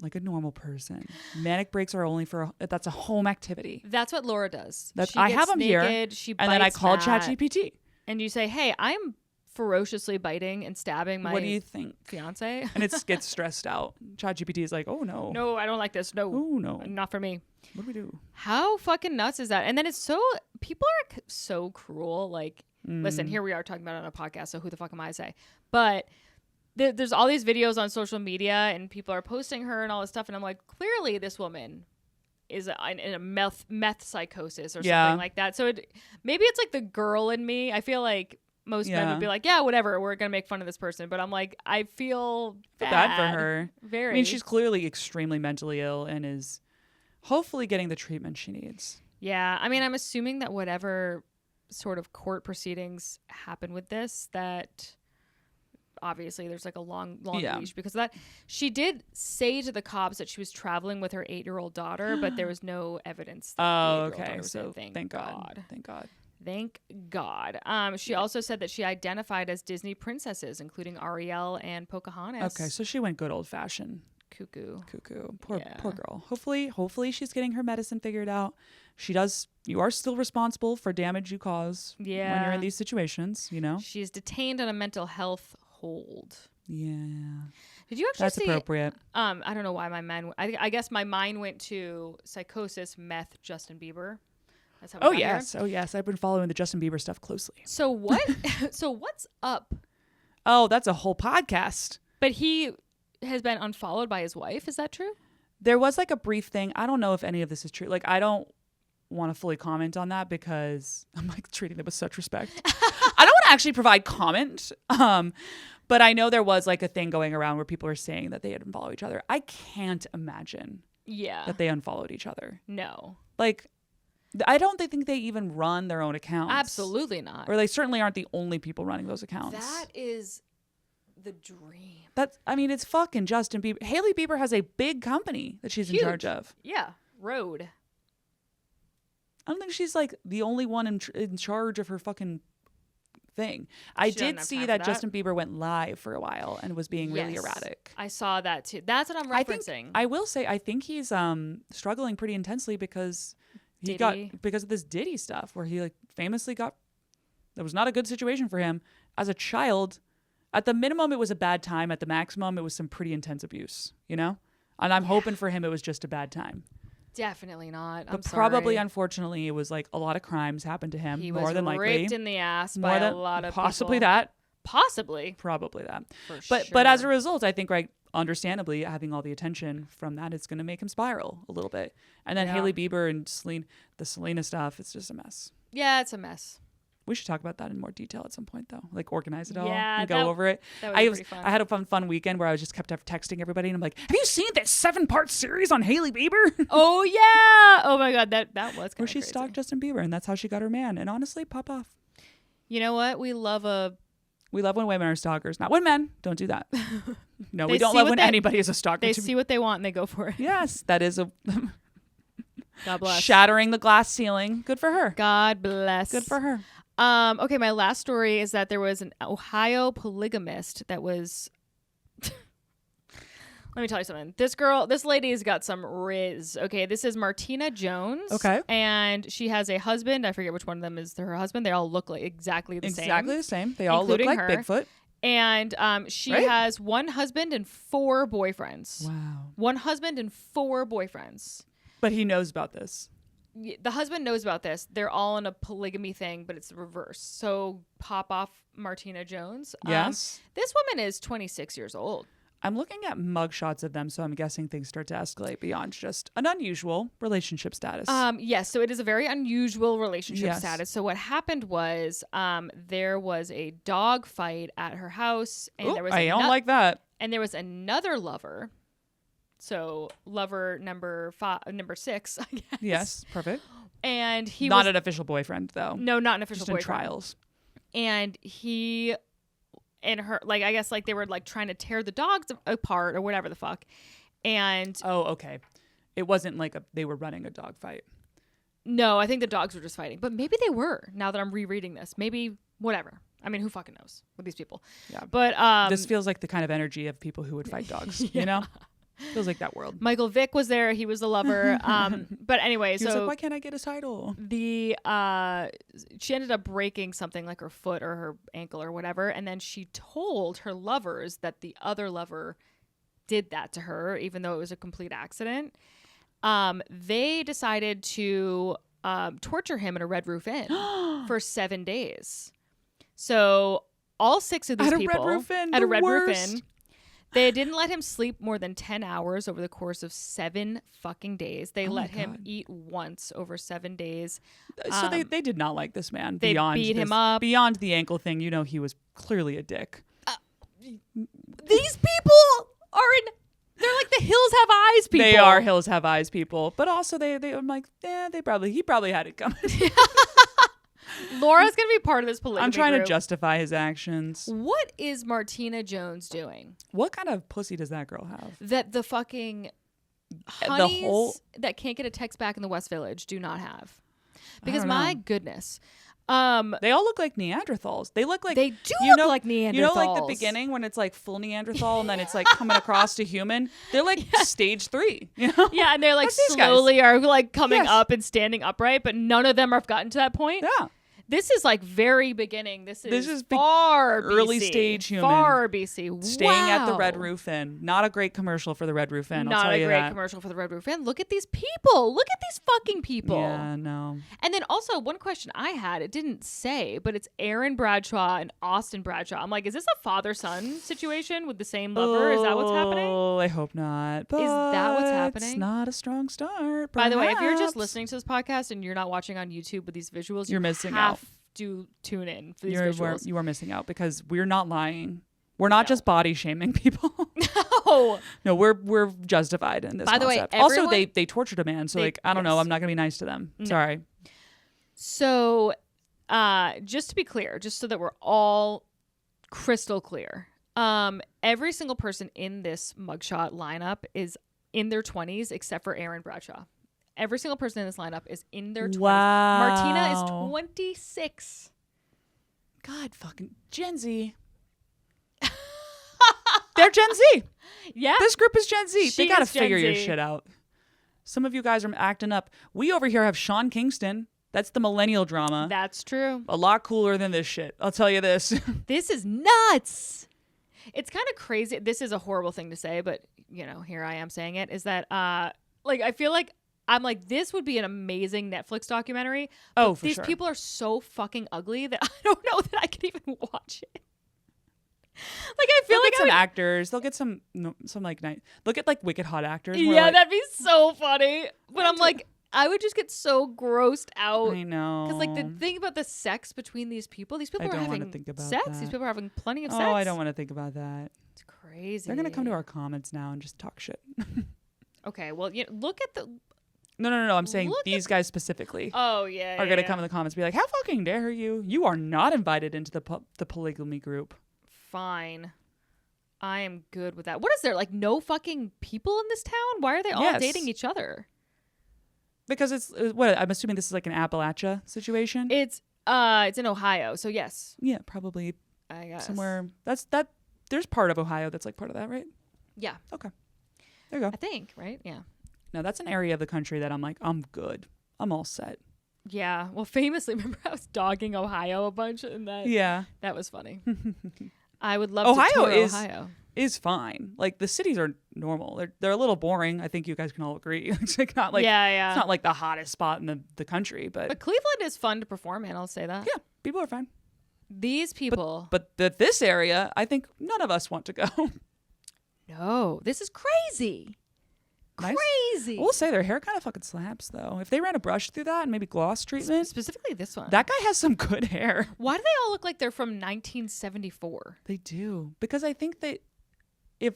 Like a normal person. Manic breaks are only that's a home activity. That's what Laura does. I have them naked, here, she and then I call ChatGPT. And you say, hey, I'm ferociously biting and stabbing my What do you think? fiance. And it gets stressed out. ChatGPT is like, oh no. No, I don't like this. No. Oh no. Not for me. What do we do? How fucking nuts is that? And then people are so cruel. Like, listen, here we are talking about it on a podcast, so who the fuck am I to say? But there's all these videos on social media and people are posting her and all this stuff. And I'm like, clearly this woman is in a meth psychosis or something like that. So maybe it's like the girl in me. I feel like most men would be like, yeah, whatever, we're going to make fun of this person. But I'm like, I feel bad for her. Very. I mean, she's clearly extremely mentally ill and is hopefully getting the treatment she needs. Yeah. I mean, I'm assuming that whatever sort of court proceedings happen with this, that obviously there's like a long leash because of that. She did say to the cops that she was traveling with her 8-year-old daughter, but there was no evidence. Okay. So thank God. Thank God. Thank God. She also said that she identified as Disney princesses, including Ariel and Pocahontas. Okay, so she went good old fashioned. Cuckoo. Poor girl. Hopefully she's getting her medicine figured out. You are still responsible for damage you cause when you're in these situations, you know? She's detained on a mental health hold. Yeah. Did you actually That's see? appropriate. I don't know why I guess my mind went to psychosis, meth, Justin Bieber. That's how we got here. Oh yes. I've been following the Justin Bieber stuff closely. So what? So what's up? Oh, that's a whole podcast. But he has been unfollowed by his wife. Is that true? There was like a brief thing. I don't know if any of this is true. Like, I don't want to fully comment on that because I'm like treating them with such respect. I don't want to actually provide comment. But I know there was like a thing going around where people are saying that they had unfollowed each other. I can't imagine that they unfollowed each other. No. Like, I don't think they even run their own accounts. Absolutely not. Or they certainly aren't the only people running those accounts. That is the dream. It's fucking Justin Bieber. Hailey Bieber has a big company that she's in charge of. Yeah. Rode. I don't think she's like the only one in charge of her fucking thing. I did see that Justin Bieber went live for a while and was being really erratic. I saw that too. That's what I'm referencing. I will say, I think he's struggling pretty intensely because because of this Diddy stuff where he like famously that was not a good situation for him as a child. At the minimum, it was a bad time. At the maximum, it was some pretty intense abuse, you know? And I'm hoping for him it was just a bad time. Definitely not. But probably, unfortunately, it was like a lot of crimes happened to him. He more was than likely. raped in the ass by a lot of possibly people. that. Possibly. Probably that. For but sure. as a result, I think understandably having all the attention from that is going to make him spiral a little bit. And then Hailey Bieber and the Selena stuff, it's just a mess. Yeah, it's a mess. We should talk about that in more detail at some point, though. Like, organize it all and that, go over it. That would be pretty fun. I had a fun weekend where I was just kept texting everybody, and I'm like, "Have you seen this 7-part series on Hailey Bieber?" Oh yeah! Oh my god, that was kind of where she stalked Justin Bieber, and that's how she got her man. And honestly, pop off. You know what? We love when women are stalkers, not when men. Don't do that. No, we don't love when anybody is a stalker. They see what they want and they go for it. Yes, that is God bless. Shattering the glass ceiling. Good for her. God bless. Good for her. Okay, my last story is that there was an Ohio polygamist that was let me tell you something. This lady's got some rizz. Okay, this is Martina Jones. Okay. And she has a husband. I forget which one of them is her husband. They all look like exactly the same. Exactly the same. They all look like her. Bigfoot. And she has one husband and 4 boyfriends. Wow. One husband and 4 boyfriends. But he knows about this. The husband knows about this. They're all in a polygamy thing, but it's the reverse. So pop off Martina Jones. Yes. This woman is 26 years old. I'm looking at mugshots of them, so I'm guessing things start to escalate beyond just an unusual relationship status. Yes, so it is a very unusual relationship status. So what happened was there was a dog fight at her house. And there was I don't like that. And there was another lover. So lover number 6, I guess. Yes, perfect. And he was... Not an official boyfriend, though. No, not an official just boyfriend. In trials. And he... and her, like, I guess, like, they were, like, trying to tear the dogs apart or whatever the fuck. And... Oh, okay. It wasn't like they were running a dog fight. No, I think the dogs were just fighting. But maybe they were, now that I'm rereading this. Maybe, whatever. I mean, who fucking knows with these people? Yeah. But, this feels like the kind of energy of people who would fight dogs, you know? Feels like that world. Michael Vick was there. He was the lover. But anyway, He was so like, why can't I get a title? she ended up breaking something like her foot or her ankle or whatever, and then she told her lovers that the other lover did that to her, even though it was a complete accident. They decided to torture him in a Red Roof Inn for 7 days. So all 6 of these people at a Red Roof Inn. They didn't let him sleep more than 10 hours over the course of 7 fucking days. They let him eat once over 7 days. So they did not like this man. They beat him up. Beyond the ankle thing, he was clearly a dick. These people are in... They're like the Hills Have Eyes people. They are Hills Have Eyes people. But also I'm like, he probably had it coming. Laura's going to be part of this polygamy I'm trying group. to justify his actions. What is Martina Jones doing? What kind of pussy does that girl have? That the fucking honeys that can't get a text back in the West Village do not have. Because my goodness. They all look like Neanderthals. They look like... They do look like Neanderthals. You know, like the beginning when it's like full Neanderthal and then it's like coming across to human? They're like stage 3, you know? Yeah, and they're like slowly are like coming up and standing upright, but none of them have gotten to that point. Yeah. This is like very beginning. This is far early BC. stage human. Far BC. Staying at the Red Roof Inn. Not a great commercial for the Red Roof Inn. I'll tell you that. Not a great commercial for the Red Roof Inn. Look at these people. Look at these fucking people. Yeah, no. And then also one question I had, it didn't say, but it's Aaron Bradshaw and Austin Bradshaw. I'm like, is this a father-son situation with the same lover? Is that what's happening? Oh, I hope not. But is that what's happening? It's not a strong start. By the way, if you're just perhaps. listening to this podcast and you're not watching on YouTube with these visuals, You're missing have out. to tune in for these visuals. You are missing out because we're not lying. We're not just body shaming people. No, we're justified in this By the way, concept. Also, they tortured a man, so I don't know. I'm not gonna be nice to them. No. Sorry. So, just to be clear, just so that we're all crystal clear, every single person in this mugshot lineup is in their 20s except for Aaron Bradshaw. Every single person in this lineup is in their 20s. Wow. Martina is 26. God, fucking Gen Z. They're Gen Z. Yeah. This group is Gen Z. They gotta is Gen figure your Z. shit out. Some of you guys are acting up. We over here have Sean Kingston. That's the millennial drama. That's true. A lot cooler than this shit. I'll tell you this. This is nuts. It's kind of crazy. This is a horrible thing to say, but here I am saying it, is that I feel like I'm like, this would be an amazing Netflix documentary. But for these sure. people are so fucking ugly that I don't know that I could even watch it. Like, I feel They'll like get some actors. They'll get some like night. Look at like wicked hot actors. More yeah, like, that'd be so funny. But I'm like, I would just get so grossed out. I know. Because like the thing about the sex between these people are don't having wanna think about sex. that. These people are having plenty of sex. Oh, I don't want to think about that. It's crazy. They're gonna come to our comments now and just talk shit. Okay, well, look at the. No. I'm saying these guys specifically Oh yeah. are gonna come in the comments and be like, "How fucking dare you? You are not invited into the polygamy group." Fine. I am good with that. What is there, like, no fucking people in this town? Why are they all dating each other? Because it's what I'm assuming this is like an Appalachia situation. It's in Ohio, so yes. Yeah, probably I guess somewhere. That there's part of Ohio that's like part of that, right? Yeah. Okay. There you go. I think, right? Yeah. No, that's an area of the country that I'm like, I'm good. I'm all set. Yeah. Well, famously, remember I was dogging Ohio a bunch, and that was funny. I would love to tour Ohio. Is fine. Like the cities are normal. They're a little boring. I think you guys can all agree. It's like not like It's not like the hottest spot in the country, but Cleveland is fun to perform in. I'll say that. Yeah, people are fine. These people, but this area, I think none of us want to go. No, this is crazy. Nice. Crazy. We'll say their hair kind of fucking slaps though. If they ran a brush through that and maybe gloss treatment, specifically this one, that guy has some good hair. Why do they all look like they're from 1974? They do, because I think I think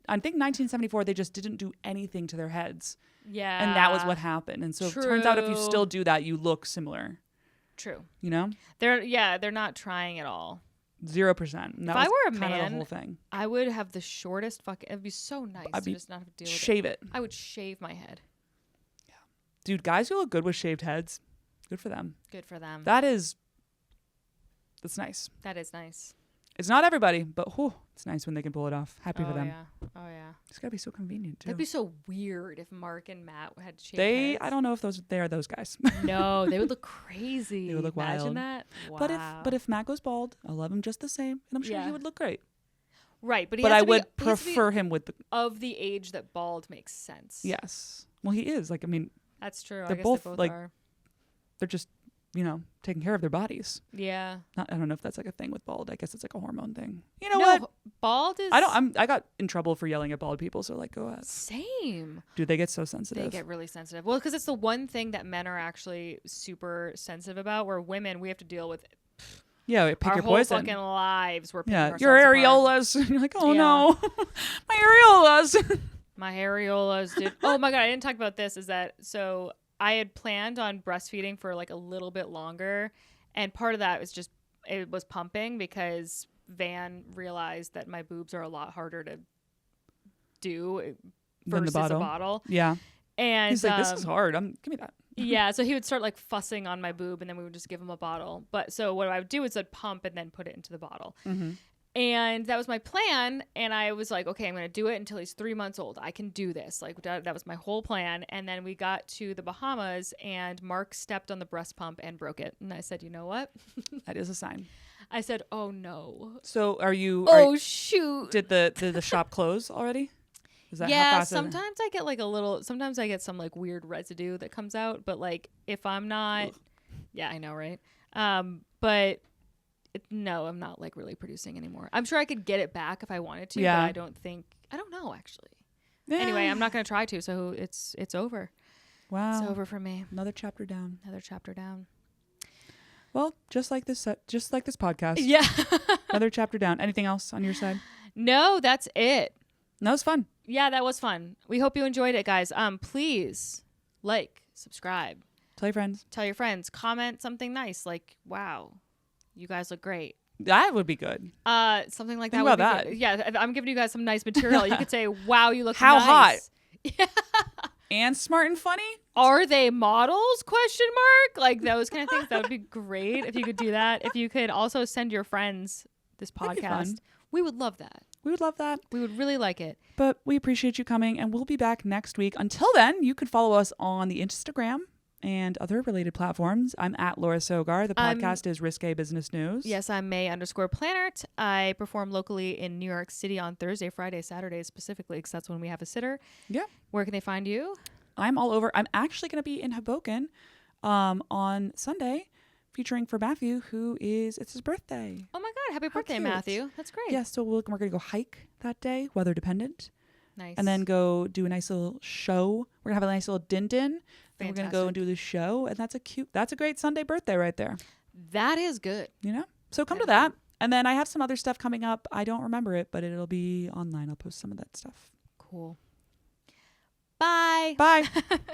1974 they just didn't do anything to their heads. Yeah, and that was what happened. And so it turns out if you still do that, you look similar. True. You know? They're not trying at all. 0%. If I were a man, the whole thing. I would have the shortest fucking. It'd be so nice to just not have to deal with it. Shave it. I would shave my head. Yeah, dude, guys who look good with shaved heads, good for them. Good for them. That's nice. That is nice. It's not everybody, but whew, it's nice when they can pull it off. Happy for them. Yeah. Oh yeah. It's gotta be so convenient too. That'd be so weird if Mark and Matt had shaved I heads. don't know if they are those guys. No, they would look crazy. They would look Imagine wild. that. Wow. But if Matt goes bald, I love him just the same, and I'm sure Yeah. he would look great. right, but he But has I to be- would he has to be prefer him with the of the age that bald makes sense. yes. Well, he is like I mean That's true. I They're guess both, they both like, are. they're just taking care of their bodies. Yeah. I don't know if that's like a thing with bald. I guess it's like a hormone thing. You know No, what? bald is I got in trouble for yelling at bald people, so like go ahead. same. Dude, they get so sensitive. They get really sensitive. Well, because it's the one thing that men are actually super sensitive about, where women, we have to deal with yeah, pick our your whole poison. fucking lives. We're picking Yeah, ourselves your apart. areolas. And you're like, oh Yeah. no, my areolas. My areolas, dude. Oh my God, I didn't talk about this. Is that so? I had planned on breastfeeding for like a little bit longer, and part of that was just it was pumping because Van realized that my boobs are a lot harder to do Than the versus a bottle. bottle. Yeah, And he's like, this is hard. Give me that. yeah, so he would start like fussing on my boob, and then we would just give him a bottle. But so what I would do is I'd pump and then put it into the bottle. Mm-hmm. And that was my plan. And I was like, okay, I'm going to do it until he's 3 months old. I can do this. Like that was my whole plan. And then we got to the Bahamas, and Mark stepped on the breast pump and broke it. And I said, you know what? That is a sign. I said, oh no. So Shoot. did the shop close already? Is that how Yeah, fast sometimes I get like sometimes I get some like weird residue that comes out, but like if I'm not, yeah, I know, right? But no, I'm not like really producing anymore. I'm sure I could get it back if I wanted to, Yeah. but I don't know actually. Anyway, I'm not going to try to, so it's over. Wow. It's over for me. Another chapter down. Another chapter down. Well, just like this podcast. Yeah. Another chapter down. Anything else on your side? No, that's it. That was fun. Yeah, that was fun. We hope you enjoyed it, guys. Please like, subscribe, Tell your friends. tell your friends, comment something nice like, wow, you guys look great. That would be good. Something like Think that. about Would be good. Yeah, if I'm giving you guys some nice material. You could say, wow, you look How nice. And smart and funny. Are they models? Question mark. Like those kind of things. That would be great if you could do that. If you could also send your friends this That'd be fun. podcast. We would love that. We would love that. We would really like it. But we appreciate you coming, and we'll be back next week. Until then, you can follow us on the Instagram and other related platforms. I'm at Laura Sogar. The podcast is Risque Business News. Yes, I'm May_Planert. I perform locally in New York City on Thursday, Friday, Saturday specifically, because that's when we have a sitter. Yeah. Where can they find you? I'm all over. I'm actually going to be in Hoboken on Sunday, featuring for Matthew, it's his birthday. Oh my God. Happy birthday, cute. Matthew. That's great. Yeah, so we're going to go hike that day, weather dependent. Nice. And then go do a nice little show. We're going to have a nice little din-din. And we're going to go and do the show. And that's a great Sunday birthday right there. That is good. So come to that. And then I have some other stuff coming up. I don't remember it, but it'll be online. I'll post some of that stuff. Cool. Bye. Bye.